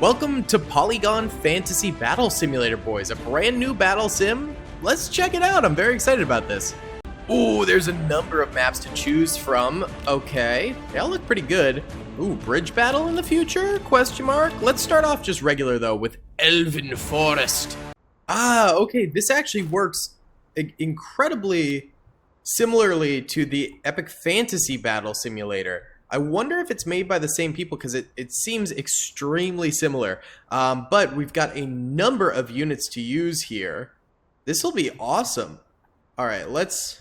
Welcome to Polygon Fantasy Battle Simulator, boys. A brand new battle sim. Let's check it out. I'm very excited about this. Ooh, there's a number of maps to choose from. Okay, they all look pretty good. Ooh, bridge battle in the future? Question mark. Let's start off just regular though with Elven Forest. Okay, this actually works incredibly similarly to the Epic Fantasy Battle Simulator. I wonder if it's made by the same people because it seems extremely similar. But we've got a number of units to use here. This will be awesome. All right, let's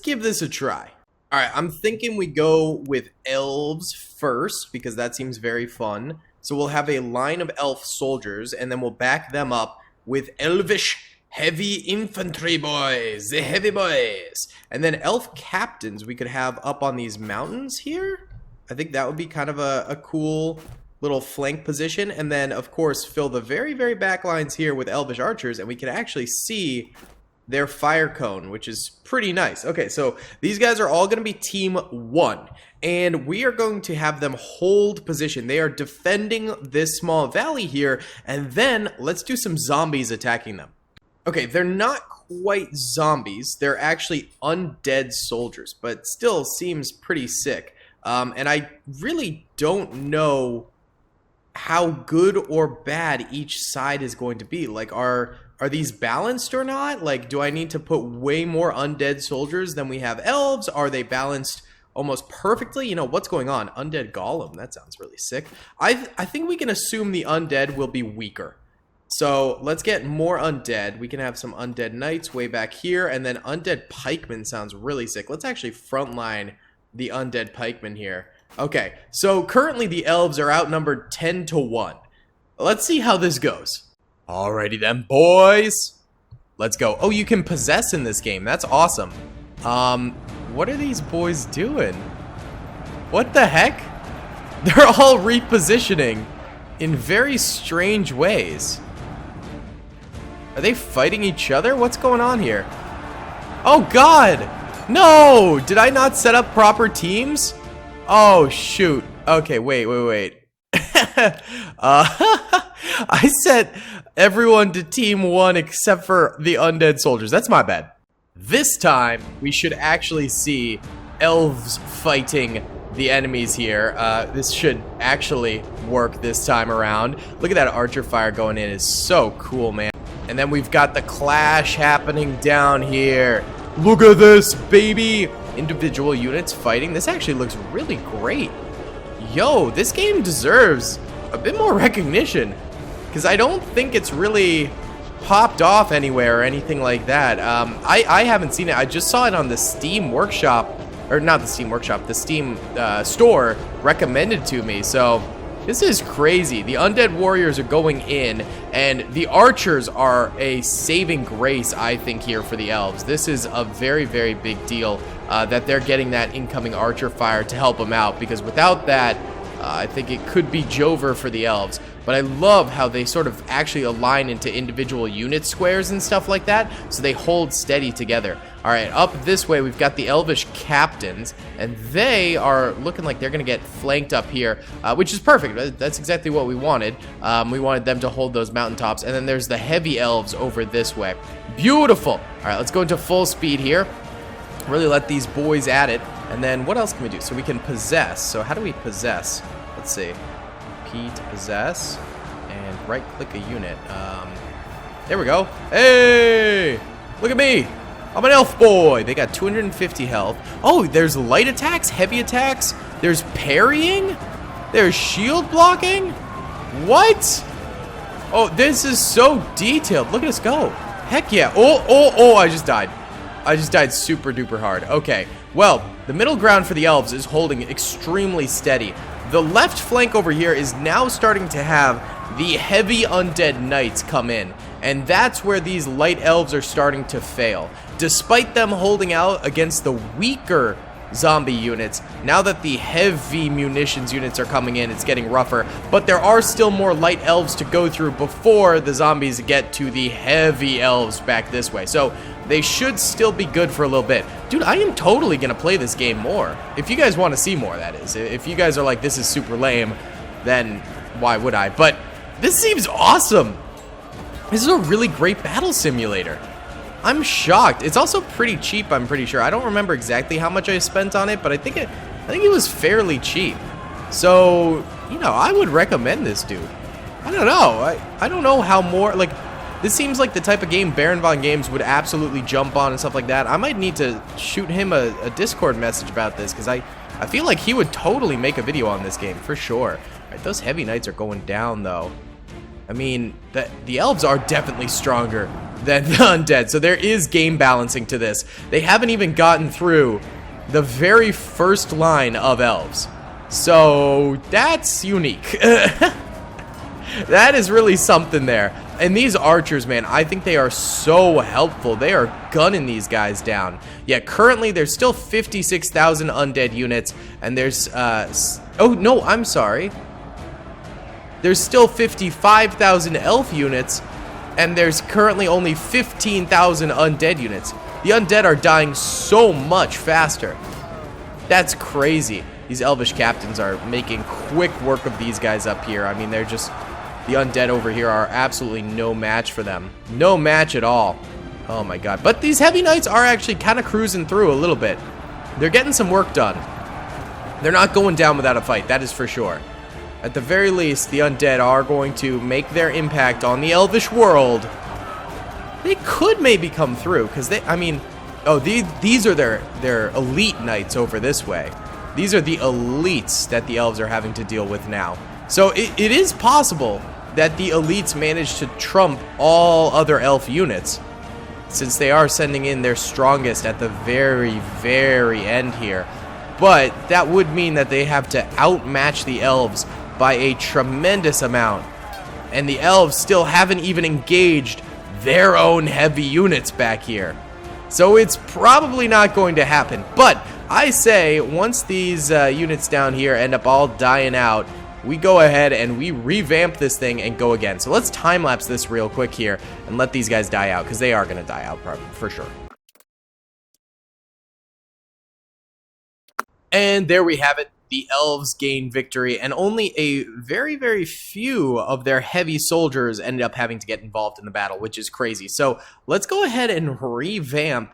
give this a try. All right, I'm thinking we go with elves first because that seems very fun. So we'll have a line of elf soldiers and then we'll back them up with elvish heavy infantry boys, the heavy boys. And then elf captains we could have up on these mountains here. I think that would be kind of a cool little flank position. And then, of course, fill the very, very back lines here with elvish archers. And we can actually see their fire cone, which is pretty nice. Okay, so these guys are all going to be team 1. And we are going to have them hold position. They are defending this small valley here. And then let's do some zombies attacking them. Okay, they're not quite zombies. They're actually undead soldiers, but still seems pretty sick. And I really don't know how good or bad each side is going to be. Like, are these balanced or not? Like, do I need to put way more undead soldiers than we have elves? Are they balanced almost perfectly? You know, what's going on? Undead golem, that sounds really sick. I think we can assume the undead will be weaker. So let's get more undead. We can have some undead knights way back here, and then undead pikemen sounds really sick. Let's actually frontline the undead pikemen here. Okay, so currently the elves are outnumbered 10-1. Let's see how this goes. Alrighty then, boys. Let's go. Oh, you can possess in this game. That's awesome. What are these boys doing? What the heck? They're all repositioning in very strange ways. Are they fighting each other? What's going on here? Oh God! No! Did I not set up proper teams? Oh shoot. Okay, wait. I set everyone to team 1 except for the undead soldiers. That's my bad. This time, we should actually see elves fighting the enemies here. This should actually work this time around. Look at that archer fire going in. It's so cool, man. And then we've got the clash happening down here. Look at this, baby. Individual units fighting. This actually looks really great. Yo, this game deserves a bit more recognition because I don't think it's really popped off anywhere or anything like that. I haven't seen it. I just saw it on the Steam Workshop, or not the Steam Workshop, the Steam store recommended to me. So this is crazy. The undead warriors are going in, and the archers are a saving grace, I think, here for the elves. This is a very, very big deal that they're getting that incoming archer fire to help them out, because without that, I think it could be Jover for the elves. But I love how they sort of actually align into individual unit squares and stuff like that, so they hold steady together. All right, up this way, we've got the elvish captains, and they are looking like they're going to get flanked up here, which is perfect. That's exactly what we wanted. We wanted them to hold those mountaintops, and then there's the heavy elves over this way. Beautiful. All right, let's go into full speed here. Really let these boys at it. And then what else can we do? So we can possess. So how do we possess? Let's see. P to possess, and right click a unit. There we go. Hey, look at me. I'm an elf boy. They got 250 health. Oh, there's light attacks, heavy attacks. There's parrying. There's shield blocking. What? Oh, this is so detailed. Look at us go. Heck yeah. Oh, I just died. I just died super duper hard. Okay, well, the middle ground for the elves is holding extremely steady. The left flank over here is now starting to have the heavy undead knights come in, and that's where these light elves are starting to fail. Despite them holding out against the weaker zombie units, now that the heavy munitions units are coming in, it's getting rougher, but there are still more light elves to go through before the zombies get to the heavy elves back this way. So they should still be good for a little bit. Dude, I am totally gonna play this game more. If you guys want to see more, that is. If you guys are like, this is super lame, then why would I? But this seems awesome. This is a really great battle simulator. I'm shocked. It's also pretty cheap, I'm pretty sure. I don't remember exactly how much I spent on it, but I think it was fairly cheap. So, you know, I would recommend this, dude. I don't know. I don't know how more, like, this seems like the type of game Baron Von Games would absolutely jump on and stuff like that. I might need to shoot him a Discord message about this, because I feel like he would totally make a video on this game, for sure. All right, those heavy knights are going down, though. I mean, the elves are definitely stronger than the undead, so there is game balancing to this. They haven't even gotten through the very first line of elves. So, that's unique. That is really something there. And these archers, man, I think they are so helpful. They are gunning these guys down. Yeah, currently there's still 56,000 undead units, and there's, oh, no, I'm sorry. There's still 55,000 elf units, and there's currently only 15,000 undead units. The undead are dying so much faster. That's crazy. These elvish captains are making quick work of these guys up here. I mean, they're just... The undead over here are absolutely no match for them. No match at all. Oh my god. But these heavy knights are actually kind of cruising through a little bit. They're getting some work done. They're not going down without a fight, that is for sure. At the very least, the undead are going to make their impact on the elvish world. They could maybe come through, because they, I mean... Oh, these are their elite knights over this way. These are the elites that the elves are having to deal with now. So it is possible that the elites manage to trump all other elf units, since they are sending in their strongest at the very, very end here. But that would mean that they have to outmatch the elves by a tremendous amount. And the elves still haven't even engaged their own heavy units back here. So it's probably not going to happen. But I say, once these units down here end up all dying out, we go ahead and we revamp this thing and go again. So let's time-lapse this real quick here and let these guys die out, because they are going to die out for sure. And there we have it. The elves gain victory, and only a very, very few of their heavy soldiers ended up having to get involved in the battle, which is crazy. So let's go ahead and revamp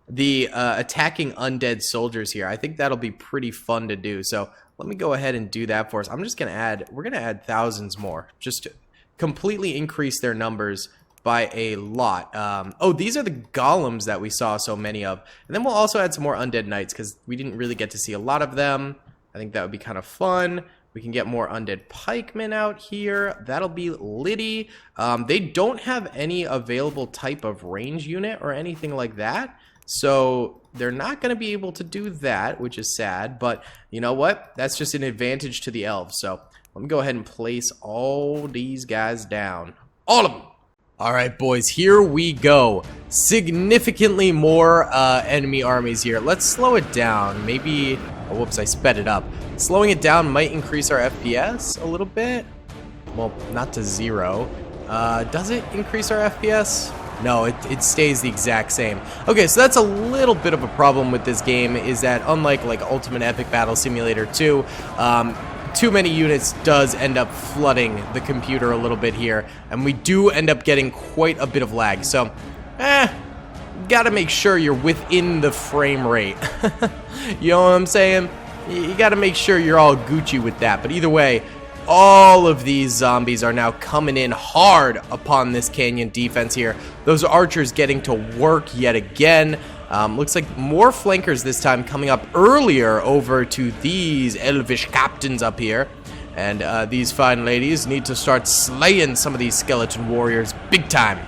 the attacking undead soldiers here. I think that'll be pretty fun to do. So let me go ahead and do that for us. I'm just going to add, we're going to add thousands more, just to completely increase their numbers by a lot. Oh, these are the golems that we saw so many of. And then we'll also add some more undead knights, because we didn't really get to see a lot of them. I think that would be kind of fun. We can get more undead pikemen out here. That'll be litty. They don't have any available type of range unit or anything like that. So they're not going to be able to do that, which is sad. But you know what? That's just an advantage to the elves. So let me go ahead and place all these guys down. All of them. All right, boys, here we go. Significantly more enemy armies here. Let's slow it down. Maybe... Oh, whoops, I sped it up. Slowing it down might increase our FPS a little bit. Well, not to 0. Does it increase our FPS? No, it stays the exact same. Okay, so that's a little bit of a problem with this game, is that unlike like Ultimate Epic Battle Simulator 2, too many units does end up flooding the computer a little bit here, and we do end up getting quite a bit of lag. So, gotta make sure you're within the frame rate. You know what I'm saying? You gotta make sure you're all Gucci with that. But either way, all of these zombies are now coming in hard upon this canyon defense here. Those archers getting to work yet again. Looks like more flankers this time coming up earlier over to these elvish captains up here. And these fine ladies need to start slaying some of these skeleton warriors big time.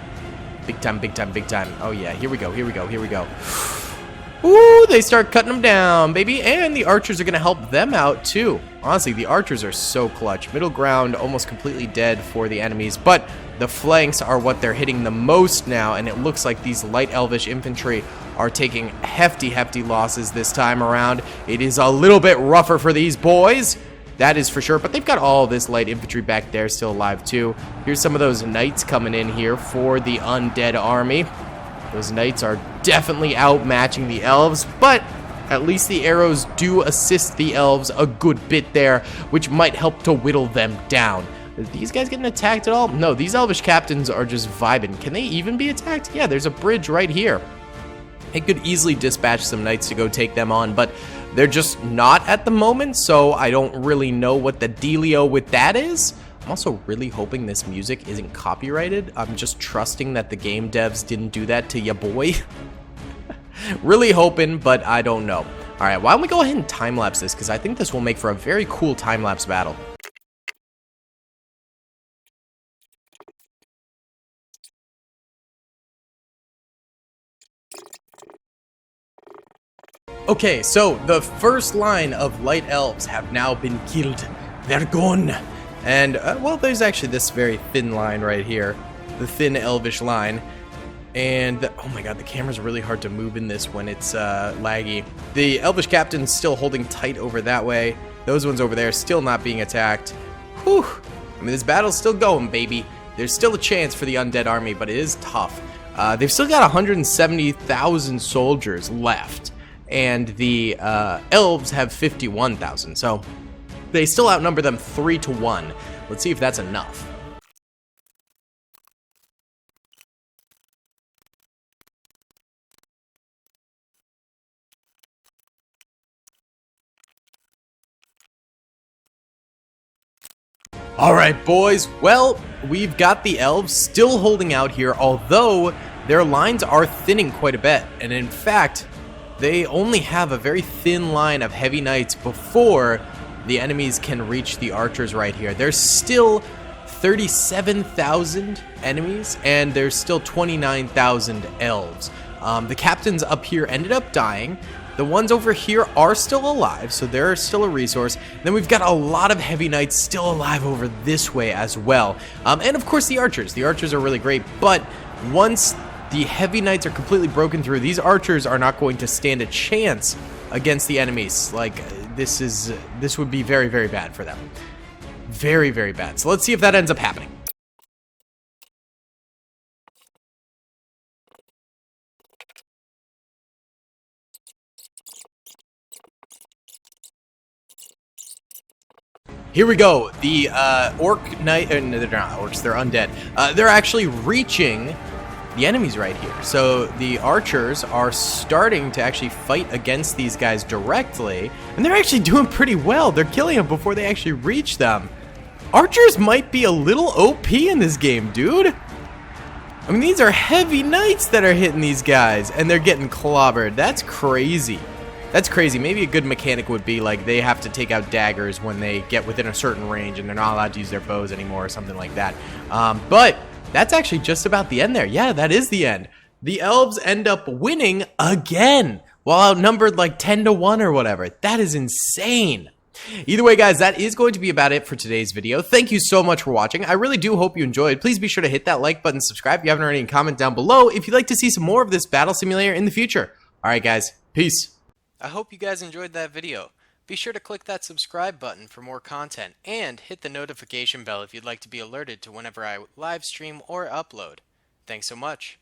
Big time, big time, big time. Oh yeah, here we go, here we go, here we go. Ooh, they start cutting them down, baby. And the archers are going to help them out, too. Honestly, the archers are so clutch. Middle ground almost completely dead for the enemies. But the flanks are what they're hitting the most now. And it looks like these light elvish infantry are taking hefty, hefty losses this time around. It is a little bit rougher for these boys. That is for sure. But they've got all this light infantry back there still alive, too. Here's some of those knights coming in here for the undead army. Those knights are definitely outmatching the elves, but at least the arrows do assist the elves a good bit there, which might help to whittle them down. Are these guys getting attacked at all? No, these Elvish captains are just vibing. Can they even be attacked? Yeah, there's a bridge right here. It could easily dispatch some knights to go take them on, but they're just not at the moment, so I don't really know what the dealio with that is. I'm also really hoping this music isn't copyrighted. I'm just trusting that the game devs didn't do that to ya boy. Really hoping, but I don't know. All right, why don't we go ahead and time-lapse this, because I think this will make for a very cool time-lapse battle. Okay, so the first line of light elves have now been killed. They're gone. And, well, there's actually this very thin line right here. The thin elvish line. And, oh my god, the camera's really hard to move in this when it's laggy. The elvish captain's still holding tight over that way. Those ones over there still not being attacked. Whew. I mean, this battle's still going, baby. There's still a chance for the undead army, but it is tough. They've still got 170,000 soldiers left. And the elves have 51,000, so they still outnumber them 3-1. Let's see if that's enough. All right, boys. Well, we've got the elves still holding out here, although their lines are thinning quite a bit. And in fact, they only have a very thin line of heavy knights before the enemies can reach the archers right here. There's still 37,000 enemies, and there's still 29,000 elves. The captains up here ended up dying. The ones over here are still alive, so they're still a resource. And then we've got a lot of heavy knights still alive over this way as well. And of course the archers. The archers are really great, but once the heavy knights are completely broken through, these archers are not going to stand a chance against the enemies. Like, this would be very, very bad for them. Very, very bad. So let's see if that ends up happening. Here we go. The orc knight, no, they're not orcs, they're undead. They're actually reaching the enemies right here. So the archers are starting to actually fight against these guys directly, and they're actually doing pretty well. They're killing them before they actually reach them. Archers might be a little OP in this game, dude. I mean, these are heavy knights that are hitting these guys, and they're getting clobbered. That's crazy. That's crazy. Maybe a good mechanic would be like they have to take out daggers when they get within a certain range, and they're not allowed to use their bows anymore or something like that. But that's actually just about the end there. Yeah, that is the end. The elves end up winning again while outnumbered like 10-1 or whatever. That is insane. Either way, guys, that is going to be about it for today's video. Thank you so much for watching. I really do hope you enjoyed. Please be sure to hit that like button, subscribe if you haven't already, and comment down below if you'd like to see some more of this battle simulator in the future. All right, guys. Peace. I hope you guys enjoyed that video. Be sure to click that subscribe button for more content, and hit the notification bell if you'd like to be alerted to whenever I live stream or upload. Thanks so much.